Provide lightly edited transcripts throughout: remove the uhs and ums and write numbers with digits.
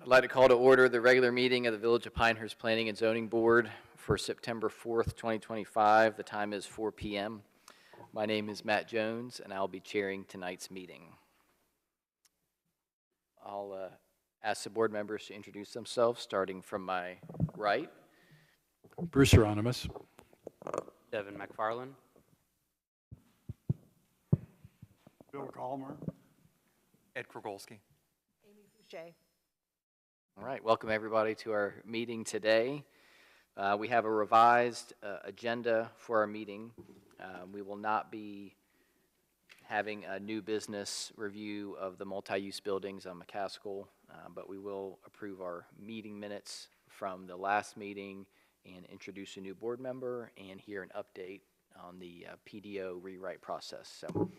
like to call to order the regular meeting of the Village of Pinehurst Planning and Zoning Board for September 4th, 2025. The time is 4 p.m. My name is Matt Jones, and I'll be chairing tonight's meeting. I'll ask the board members to introduce themselves, starting from my right. Bruce Hieronymus. Devin McFarland. Bill Gallmer. Ed Krogolski. Amy Fouché. All right, welcome everybody to our meeting today. We have a revised agenda for our meeting. We will not be having a new business review of the multi-use buildings on McCaskill, but we will approve our meeting minutes from the last meeting and introduce a new board member and hear an update on the PDO rewrite process. So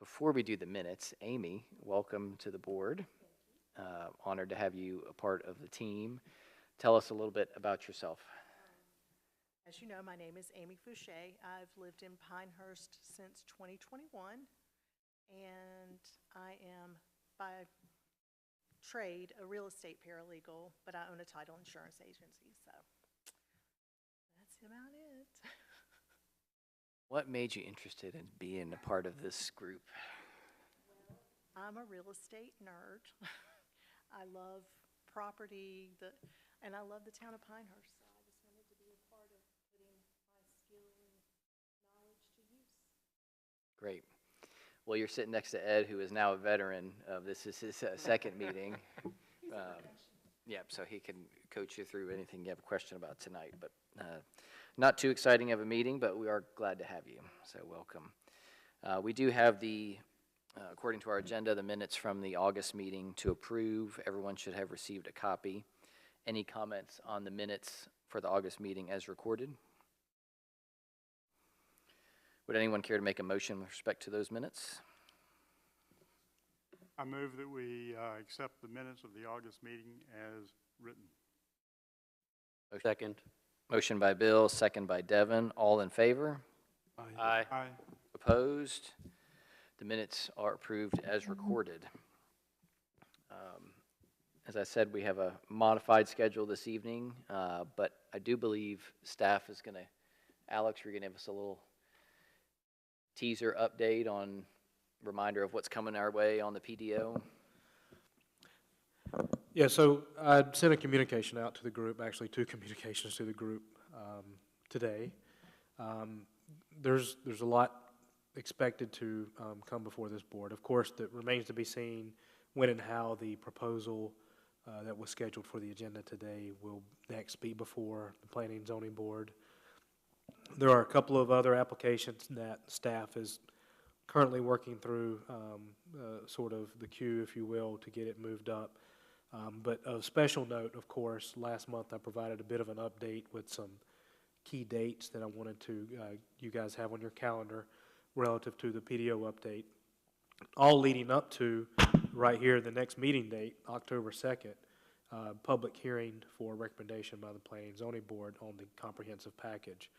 before we do the minutes, Amy, welcome to the board. Honored to have you a part of the team. Tell us a little bit about yourself. As you know, my name is Amy Fouché. I've lived in Pinehurst since 2021, and I am by trade a real estate paralegal, but I own a title insurance agency, so that's about it. What made you interested in being a part of this group? Well, I'm a real estate nerd. I love property, and I love the town of Pinehurst, so I just wanted to be a part of putting my skill and knowledge to use. Great. Well, you're sitting next to Ed, who is now a veteran. This is his second meeting. Yeah, so he can coach you through anything you have a question about tonight. But not too exciting of a meeting, but we are glad to have you, so welcome. We do have according to our agenda, the minutes from the August meeting to approve. Everyone should have received a copy. Any comments on the minutes for the August meeting as recorded? Would anyone care to make a motion with respect to those minutes? I move that we accept the minutes of the August meeting as written. Second. Motion by Bill, second by Devin. All in favor? Aye. Aye. Opposed? The minutes are approved as recorded. As I said, we have a modified schedule this evening, but I do believe staff is going to, Alex, you're going to give us a little teaser update on reminder of what's coming our way on the PDO. Yeah, so I sent a communication out to the group, actually 2 communications to the group today. There's a lot expected to come before this board. Of course, it remains to be seen when and how the proposal that was scheduled for the agenda today will next be before the Planning and Zoning Board. There are a couple of other applications that staff is currently working through, sort of the queue, if you will, to get it moved up. But of special note, of course, last month I provided a bit of an update with some key dates that I wanted to you guys have on your calendar relative to the PDO update, all leading up to right here the next meeting date, October 2nd, public hearing for recommendation by the Planning and Zoning Board on the comprehensive package.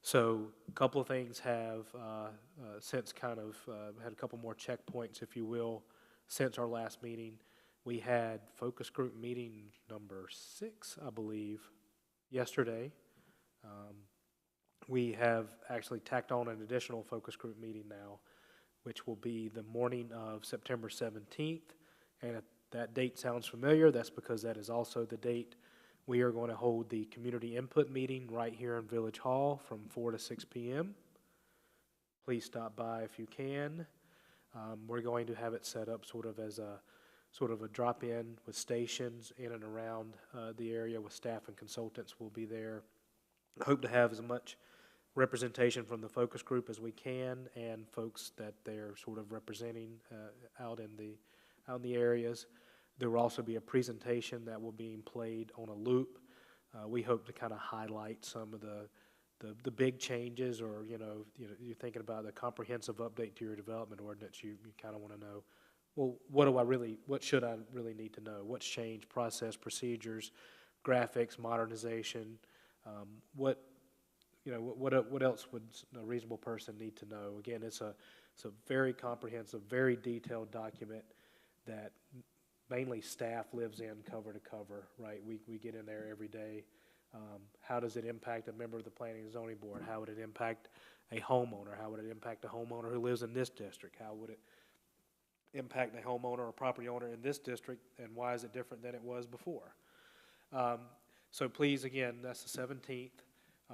So a couple of things have since kind of had a couple more checkpoints, if you will, since our last meeting. We had focus group meeting number 6, I believe, yesterday. We have actually tacked on an additional focus group meeting now, which will be the morning of September 17th. And if that date sounds familiar, that's because that is also the date we are going to hold the community input meeting right here in Village Hall from 4 to 6 p.m. Please stop by if you can. We're going to have it set up sort of as a drop-in with stations in and around the area with staff and consultants will be there. I hope to have as much representation from the focus group as we can and folks that they're sort of representing out in the areas. There will also be a presentation that will be played on a loop. We hope to kind of highlight some of the big changes, or you're thinking about the comprehensive update to your development ordinance. You kind of want to know, well, what should I really need to know? What's changed? Process, procedures, graphics, modernization. What else would a reasonable person need to know? Again, it's a very comprehensive, very detailed document that mainly staff lives in cover to cover, right? We get in there every day. How does it impact a member of the Planning and Zoning Board? How would it impact a homeowner? How would it impact a homeowner who lives in this district? How would it impact a homeowner or property owner in this district, and why is it different than it was before? So please, again, that's the 17th.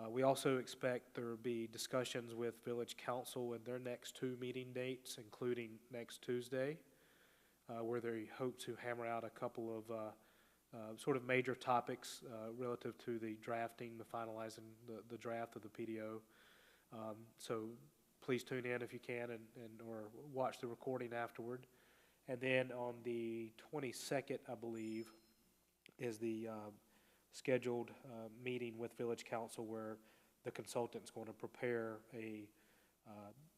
We also expect there will be discussions with Village Council in their next 2 meeting dates, including next Tuesday, where they hope to hammer out a couple of sort of major topics relative to the drafting, the finalizing the draft of the PDO. So please tune in if you can or watch the recording afterward. And then on the 22nd, I believe, is the scheduled meeting with Village Council where the consultant's going to prepare a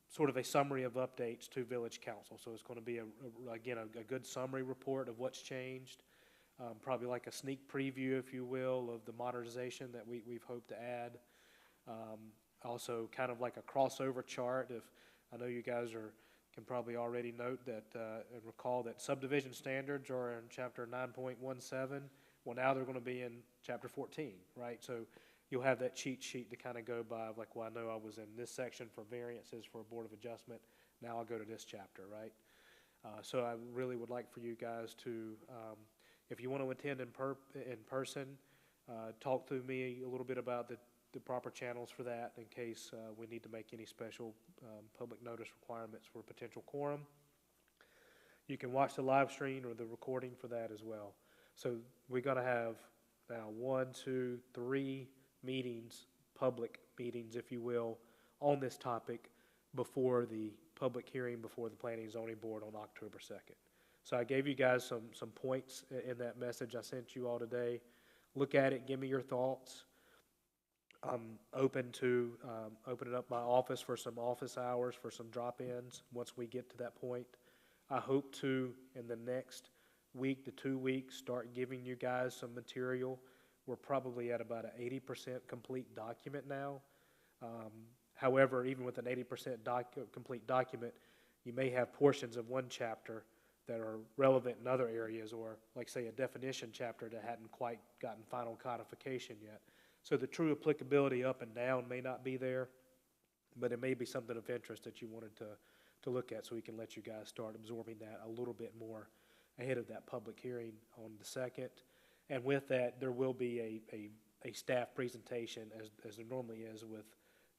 sort of a summary of updates to Village Council. So it's going to be, again, a good summary report of what's changed, probably like a sneak preview, if you will, of the modernization that we've hoped to add. Also kind of like a crossover chart. If I know you guys can probably already note that and recall that subdivision standards are in chapter 9.17. Well, now they're going to be in chapter 14, right? So you'll have that cheat sheet to kind of go by, like, well, I know I was in this section for variances for a Board of Adjustment. Now I'll go to this chapter, right? So I really would like for you guys to, if you want to attend in person, talk to me a little bit about the proper channels for that in case we need to make any special public notice requirements for potential quorum. You can watch the live stream or the recording for that as well. So we're going to have now 1, 2, 3 meetings, public meetings, if you will, on this topic before the public hearing before the Planning and Zoning Board on October 2nd. So I gave you guys some points in that message I sent you all today. Look at it, give me your thoughts. I'm open to opening up my office for some office hours, for some drop-ins once we get to that point. I hope to, in the next week to 2 weeks, start giving you guys some material. We're probably at about an 80% complete document now. However, even with an 80% complete document, you may have portions of one chapter that are relevant in other areas, or like say a definition chapter that hadn't quite gotten final codification yet. So the true applicability up and down may not be there, but it may be something of interest that you wanted to look at, so we can let you guys start absorbing that a little bit more ahead of that public hearing on the 2nd. And with that, there will be a staff presentation, as there normally is with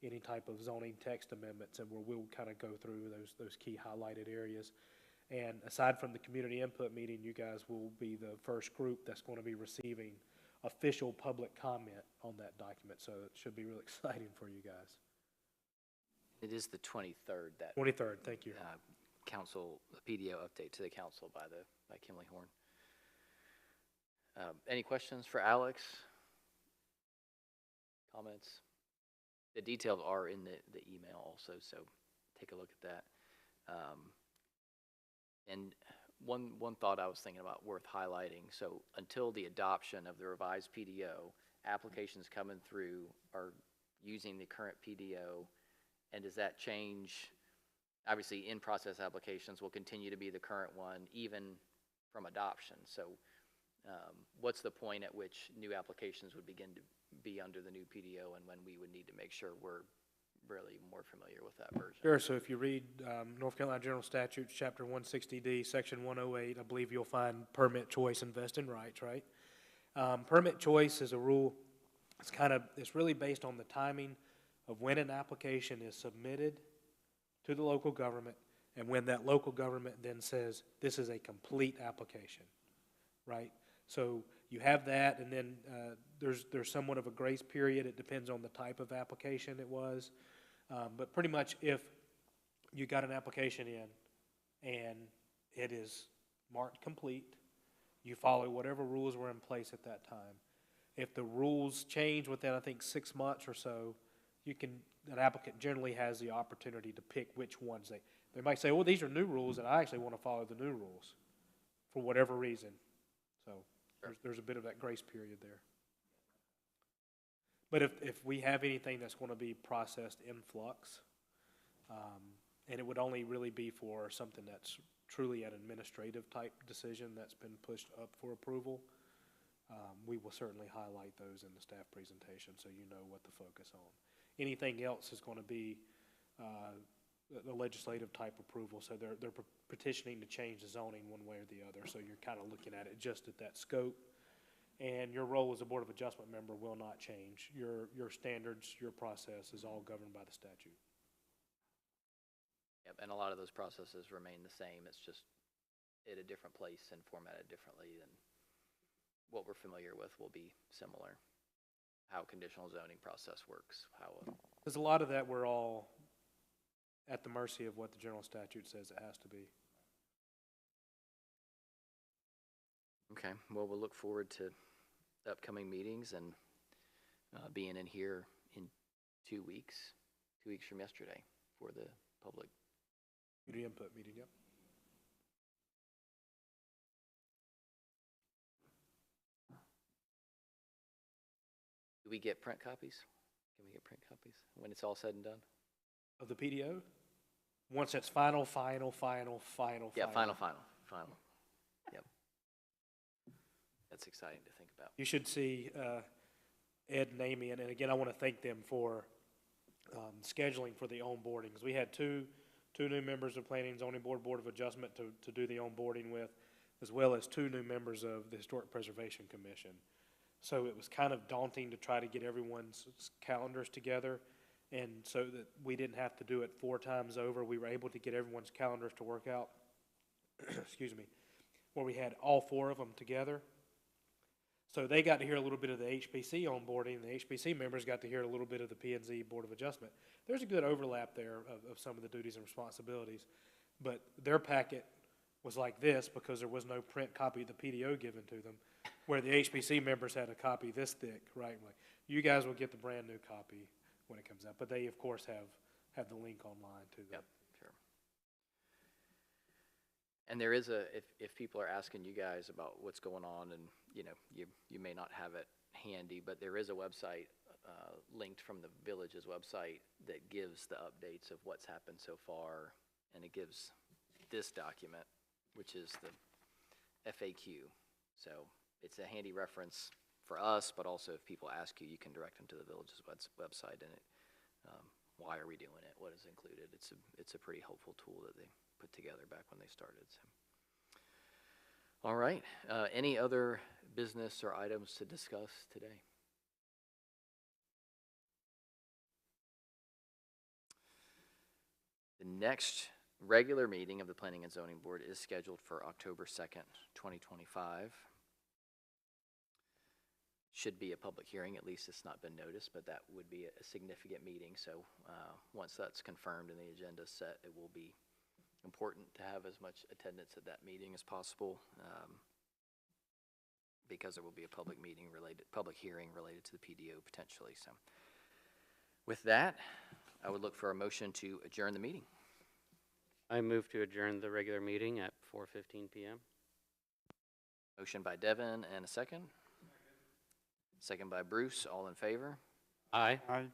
any type of zoning text amendments, and where we'll kind of go through those key highlighted areas. And aside from the community input meeting, you guys will be the first group that's going to be receiving official public comment on that document. So it should be really exciting for you guys. It is the 23rd, that 23rd, thank you. council, the PDO update to the council by Kimley Horn. Any questions for Alex? Comments? The details are in the email also, so take a look at that. And one thought I was thinking about worth highlighting, so until the adoption of the revised PDO, applications coming through are using the current PDO, and does that change? Obviously, in-process applications will continue to be the current one, even from adoption. So what's the point at which new applications would begin to be under the new PDO, and when we would need to make sure we're really more familiar with that version? Sure, so if you read North Carolina General Statutes, Chapter 160D, Section 108, I believe you'll find permit choice and vesting rights, right? Permit choice is a rule. It's really based on the timing of when an application is submitted to the local government, and when that local government then says, this is a complete application, right? So you have that, and then there's somewhat of a grace period. It depends on the type of application it was. But pretty much if you got an application in and it is marked complete, you follow whatever rules were in place at that time. If the rules change within, I think, 6 months or so, an applicant generally has the opportunity to pick which ones they might say, well, these are new rules, and I actually want to follow the new rules for whatever reason. So there's a bit of that grace period there. But if we have anything that's going to be processed in flux, and it would only really be for something that's truly an administrative type decision that's been pushed up for approval, we will certainly highlight those in the staff presentation so you know what to focus on. Anything else is going to be the legislative type approval, so they're petitioning to change the zoning one way or the other, so you're kind of looking at it just at that scope. And your role as a Board of Adjustment member will not change. Your standards, your process is all governed by the statute. Yep, and a lot of those processes remain the same. It's just at a different place and formatted differently than what we're familiar with will be similar. How conditional zoning process works, how, Because a lot of that, we're all at the mercy of what the general statute says it has to be. okay, well, we'll look forward to the upcoming meetings and being in here in 2 weeks from yesterday for the public. Community input meeting, yep. Do we get print copies? Can we get print copies when it's all said and done? Of the PDO? Once it's final. Yeah, final. Yep. That's exciting to think about. You should see Ed and Amy, and again, I want to thank them for scheduling for the onboarding, because we had two new members of Planning and Zoning Board, Board of Adjustment to do the onboarding with, as well as 2 new members of the Historic Preservation Commission. So it was kind of daunting to try to get everyone's calendars together, and so that we didn't have to do it 4 times over. We were able to get everyone's calendars to work out, excuse me, where we had all 4 of them together. So they got to hear a little bit of the HPC onboarding, and the HPC members got to hear a little bit of the P&Z Board of Adjustment. There's a good overlap there of some of the duties and responsibilities, but their packet was like this because there was no print copy of the PDO given to them, where the HPC members had a copy this thick, right? Like, you guys will get the brand new copy when it comes out, but they, of course, have the link online to them. Yep, sure. And there is if people are asking you guys about what's going on, and you may not have it handy, but there is a website linked from the village's website that gives the updates of what's happened so far, and it gives this document, which is the FAQ. So it's a handy reference for us, but also if people ask you, you can direct them to the village's website, and why are we doing it, what is included. It's a pretty helpful tool that they put together back when they started. So. All right, any other business or items to discuss today? The next regular meeting of the Planning and Zoning Board is scheduled for October 2nd, 2025. Should be a public hearing, at least it's not been noticed, but that would be a significant meeting. So once that's confirmed and the agenda set, it will be important to have as much attendance at that meeting as possible, because there will be a public hearing related to the PDO potentially. So with that, I would look for a motion to adjourn the meeting. I move to adjourn the regular meeting at 4:15 p.m. Motion by Devin and a second. Second by Bruce, all in favor? Aye. Aye.